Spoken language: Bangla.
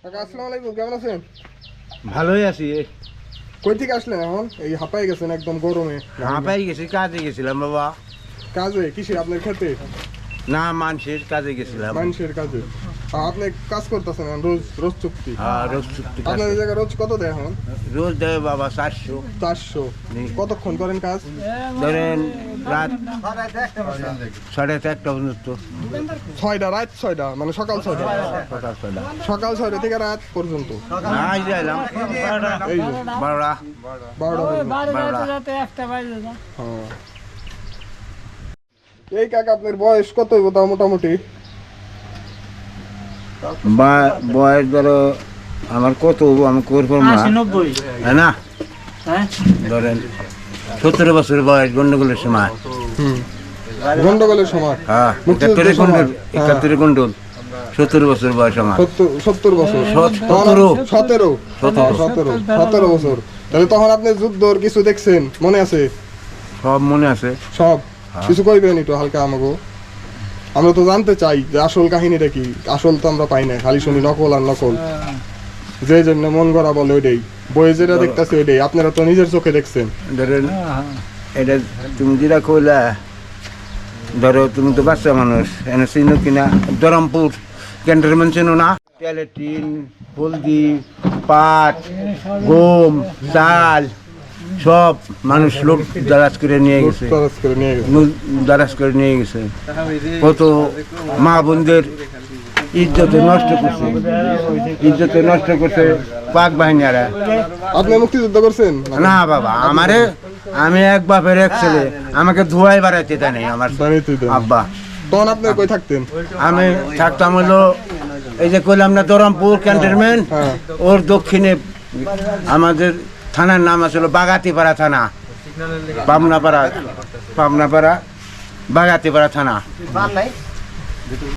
কাকা আসসালামু আলাইকুম, কেমন আছেন? ভালোই আছি। কই থেকে আসলেন এখন? এই হাঁপাই গেছেন একদম গরমে। হাঁপাই গেছি, কাজে গেছিলাম বাবা। কাজে? কিসে? আপনার খেতে? না, মানুষের কাজে গেছিলাম। মানুষের কাজে? আপনি কাজ করতেছেন রোজ রোজ চুক্তি? হ্যাঁ, রোজ চুক্তি কাজ আপনাদের করি। জায়গায় রোজ কত দেয় এখন? রোজ দেয় বাবা 400। 400? কতক্ষণ করেন কাজ? ধরেন রাত 1:30 পর্যন্ত। 6টা, রাত 6টা মানে সকাল 6টা? সকাল 6টা। সকাল 6টা থেকে রাত পর্যন্ত? না, এই যাইলাম এই যে 12টা। 12টা পর্যন্ত? হ্যাঁ। এই কাকা আপনার বয়স কত হইব তাও মোটামুটি? বয়স ধরো আমার কত হবো আমি করবো না। 90 না, ধরেন 17 বছর বয়স গন্ডগোলের সময়। গন্ডগোলের সময়? হ্যাঁ, মুক্তিযুদ্ধের 71 সময়? গন্ডল, 71 গন্ডল। 17 বছর বয়স আমার। 70 বছর? 17 17 বছর। তাহলে তখন আপনি যুদ্ধর কিছু দেখছেন, মনে আছে? সব মনে আছে। সব কিছু কইবেন একটু হালকা আমাকে? আমরা তো জানতে চাই যে আসল কাহিনীটা কি। আসল তো আমরা পাই না, খালি শুনি নকল আর নকল। যে জন্য মন গড়া বলে ওইটাই, বইয়ে যেটা দেখতেছে ওইটাই। আপনারা তো নিজের চোখে দেখছেন। ধরেন এটা তুমি যেটা কইলা, ধরো তুমি তো বাচ্চা মানুষ, এনে চিনো কিনা ধরমপুর ক্যান্টনমেন্ট চিনো না? তেলের টিন, হলদি, পাট, গম, চাল সব মানুষ লোক দারাজ করে নিয়ে গেছে। খরচ করে নিয়ে গেছে। দারাজ করে নিয়ে গেছে। কত মা বোনদের ইজ্জত নষ্ট করছে, ইজ্জত নষ্ট করছে পাক বাহিনীরা। আপনি মুক্তিযুদ্ধ করছেন? না বাবা, আমি এক বাপের এক ছেলে, আমাকে ধোয়াই বাড়াইতে দেয় নাই আমার আব্বা। তখন আপনি কই থাকতেন? আমি থাকতাম হলো এই যে কইলাম না ধরমপুর ক্যান্টনমেন্ট, ওর দক্ষিণে আমাদের থানার নাম আসলে বাগাতিপাড়া থানা, পাবনাপাড়া বাগাতিপাড়া থানা।